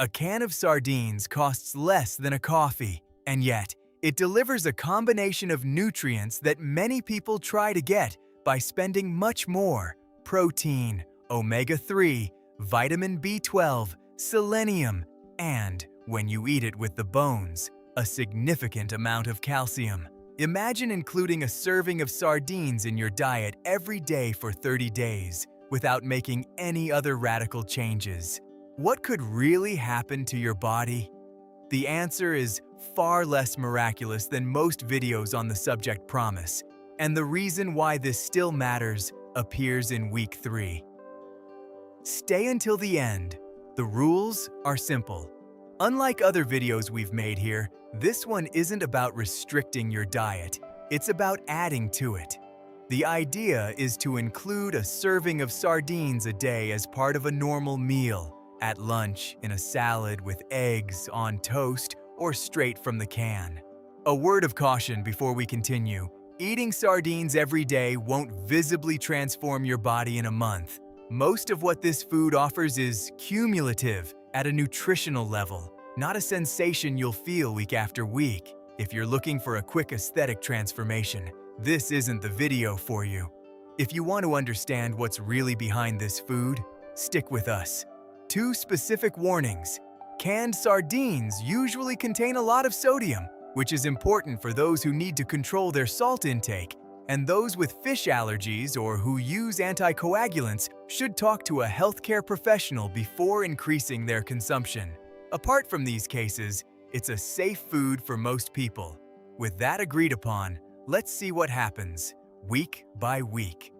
A can of sardines costs less than a coffee, and yet it delivers a combination of nutrients that many people try to get by spending much more: protein, omega-3, vitamin B12, selenium, and, when you eat it with the bones, a significant amount of calcium. Imagine including a serving of sardines in your diet every day for 30 days without making any other radical changes. What could really happen to your body? The answer is far less miraculous than most videos on the subject promise, and the reason why this still matters appears in week 3. Stay until the end. The rules are simple. Unlike other videos we've made here, this one isn't about restricting your diet, it's about adding to it. The idea is to include a serving of sardines a day as part of a normal meal, at lunch, in a salad with eggs, on toast, or straight from the can. A word of caution before we continue: eating sardines every day won't visibly transform your body in a month. Most of what this food offers is cumulative at a nutritional level, not a sensation you'll feel week after week. If you're looking for a quick aesthetic transformation, this isn't the video for you. If you want to understand what's really behind this food, stick with us. 2 specific warnings. Canned sardines usually contain a lot of sodium, which is important for those who need to control their salt intake, and those with fish allergies or who use anticoagulants should talk to a healthcare professional before increasing their consumption. Apart from these cases, it's a safe food for most people. With that agreed upon, let's see what happens, week by week.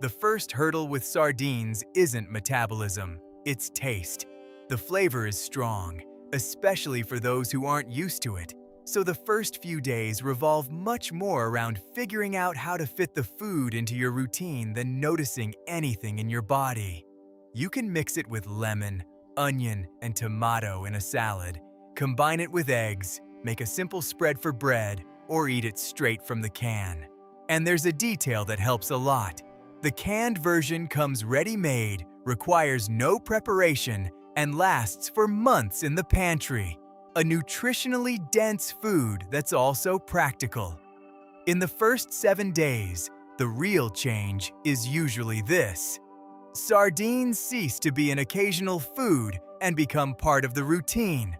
The first hurdle with sardines isn't metabolism, it's taste. The flavor is strong, especially for those who aren't used to it, so the first few days revolve much more around figuring out how to fit the food into your routine than noticing anything in your body. You can mix it with lemon, onion, and tomato in a salad, combine it with eggs, make a simple spread for bread, or eat it straight from the can. And there's a detail that helps a lot. The canned version comes ready-made, requires no preparation, and lasts for months in the pantry. A nutritionally dense food that's also practical. In the first 7 days, the real change is usually this: sardines cease to be an occasional food and become part of the routine.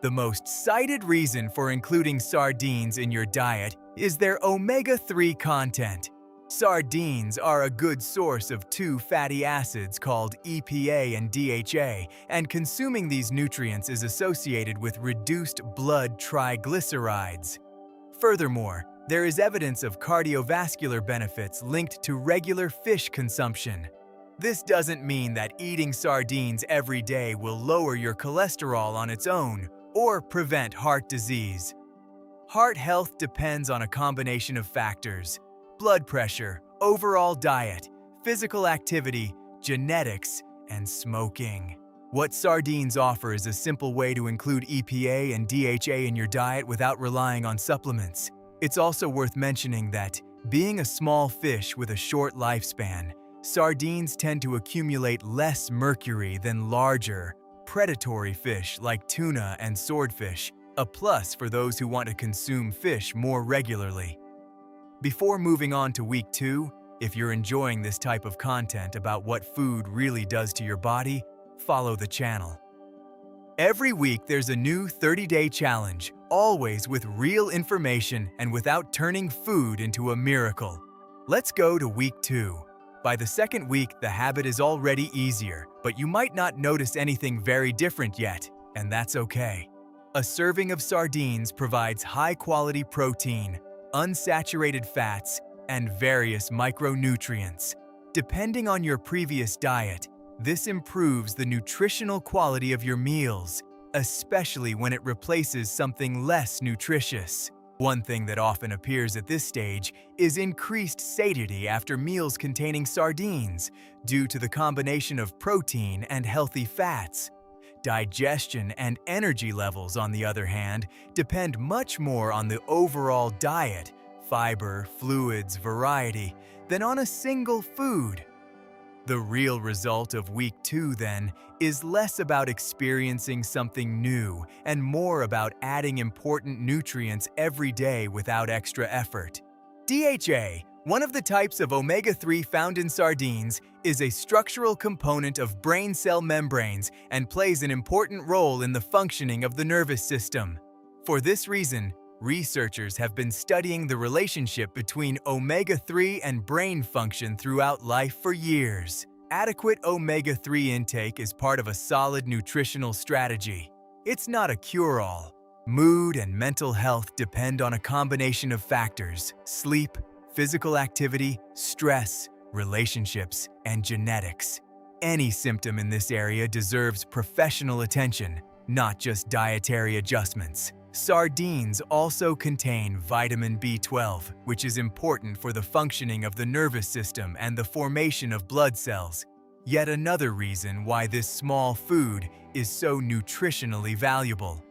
The most cited reason for including sardines in your diet is their omega-3 content. Sardines are a good source of 2 fatty acids called EPA and DHA, and consuming these nutrients is associated with reduced blood triglycerides. Furthermore, there is evidence of cardiovascular benefits linked to regular fish consumption. This doesn't mean that eating sardines every day will lower your cholesterol on its own or prevent heart disease. Heart health depends on a combination of factors: blood pressure, overall diet, physical activity, genetics, and smoking. What sardines offer is a simple way to include EPA and DHA in your diet without relying on supplements. It's also worth mentioning that, being a small fish with a short lifespan, sardines tend to accumulate less mercury than larger, predatory fish like tuna and swordfish, a plus for those who want to consume fish more regularly. Before moving on to week 2, if you're enjoying this type of content about what food really does to your body, follow the channel. Every week there's a new 30-day challenge, always with real information and without turning food into a miracle. Let's go to week 2. By the second week, the habit is already easier, but you might not notice anything very different yet, and that's okay. A serving of sardines provides high-quality protein, unsaturated fats, and various micronutrients. Depending on your previous diet, this improves the nutritional quality of your meals, especially when it replaces something less nutritious. One thing that often appears at this stage is increased satiety after meals containing sardines, due to the combination of protein and healthy fats. Digestion and energy levels, on the other hand, depend much more on the overall diet, fiber, fluids, variety, than on a single food. The real result of week 2, then, is less about experiencing something new and more about adding important nutrients every day without extra effort. DHA, one of the types of omega-3 found in sardines, is a structural component of brain cell membranes and plays an important role in the functioning of the nervous system. For this reason, researchers have been studying the relationship between omega-3 and brain function throughout life for years. Adequate omega-3 intake is part of a solid nutritional strategy. It's not a cure-all. Mood and mental health depend on a combination of factors: sleep, physical activity, stress, relationships, and genetics. Any symptom in this area deserves professional attention, not just dietary adjustments. Sardines also contain vitamin B12, which is important for the functioning of the nervous system and the formation of blood cells. Yet another reason why this small food is so nutritionally valuable.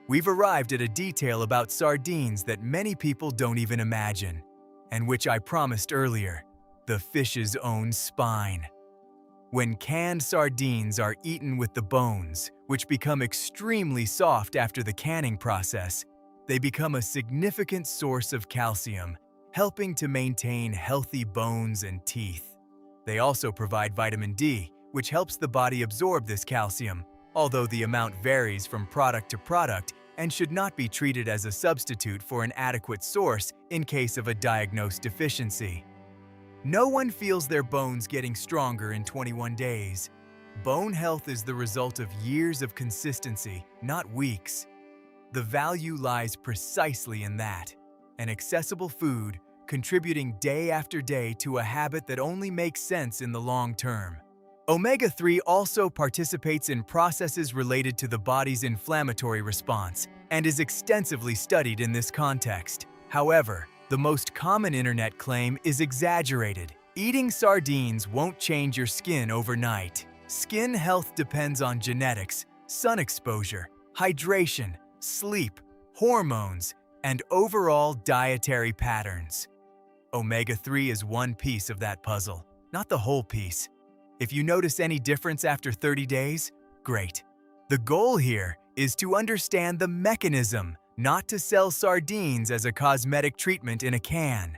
We've arrived at a detail about sardines that many people don't even imagine, and which I promised earlier: the fish's own spine. When canned sardines are eaten with the bones, which become extremely soft after the canning process, they become a significant source of calcium, helping to maintain healthy bones and teeth. They also provide vitamin D, which helps the body absorb this calcium, although the amount varies from product to product and should not be treated as a substitute for an adequate source in case of a diagnosed deficiency. No one feels their bones getting stronger in 21 days. Bone health is the result of years of consistency, not weeks. The value lies precisely in that: an accessible food contributing day after day to a habit that only makes sense in the long term. Omega-3 also participates in processes related to the body's inflammatory response and is extensively studied in this context. However, the most common internet claim is exaggerated. Eating sardines won't change your skin overnight. Skin health depends on genetics, sun exposure, hydration, sleep, hormones, and overall dietary patterns. Omega-3 is one piece of that puzzle, not the whole piece. If you notice any difference after 30 days, great. The goal here is to understand the mechanism, not to sell sardines as a cosmetic treatment in a can.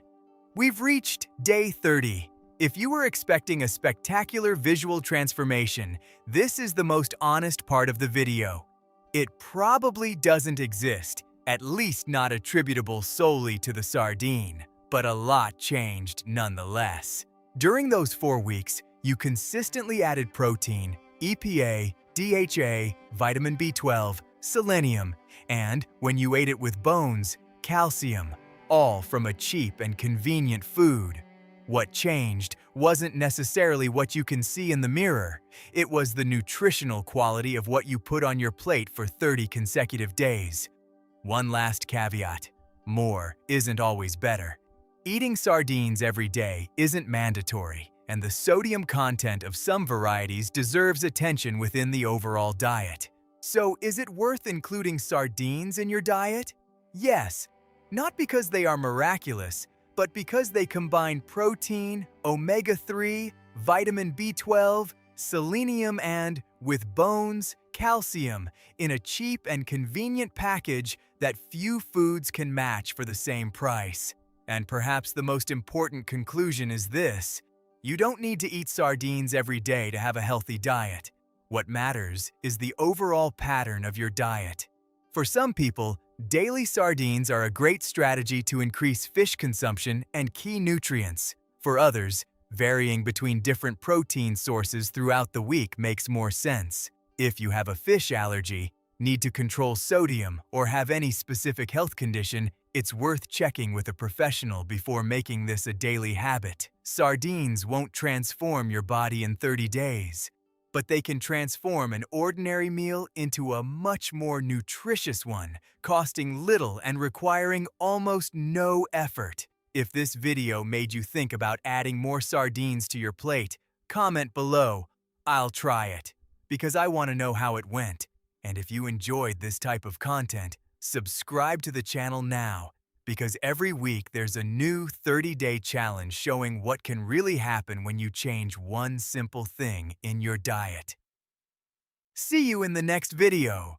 We've reached day 30. If you were expecting a spectacular visual transformation, this is the most honest part of the video. It probably doesn't exist, at least not attributable solely to the sardine, but a lot changed nonetheless. During those 4 weeks, you consistently added protein, EPA, DHA, vitamin B12, selenium, and, when you ate it with bones, calcium, all from a cheap and convenient food. What changed wasn't necessarily what you can see in the mirror. It was the nutritional quality of what you put on your plate for 30 consecutive days. One last caveat: more isn't always better. Eating sardines every day isn't mandatory, and the sodium content of some varieties deserves attention within the overall diet. So, is it worth including sardines in your diet? Yes, not because they are miraculous, but because they combine protein, omega-3, vitamin B12, selenium and, with bones, calcium in a cheap and convenient package that few foods can match for the same price. And perhaps the most important conclusion is this: you don't need to eat sardines every day to have a healthy diet. What matters is the overall pattern of your diet. For some people, daily sardines are a great strategy to increase fish consumption and key nutrients. For others, varying between different protein sources throughout the week makes more sense. If you have a fish allergy, need to control sodium, or have any specific health condition, it's worth checking with a professional before making this a daily habit. Sardines won't transform your body in 30 days, but they can transform an ordinary meal into a much more nutritious one, costing little and requiring almost no effort. If this video made you think about adding more sardines to your plate, comment below. I'll try it, because I want to know how it went. And if you enjoyed this type of content, subscribe to the channel now, because every week there's a new 30-day challenge showing what can really happen when you change one simple thing in your diet. See you in the next video.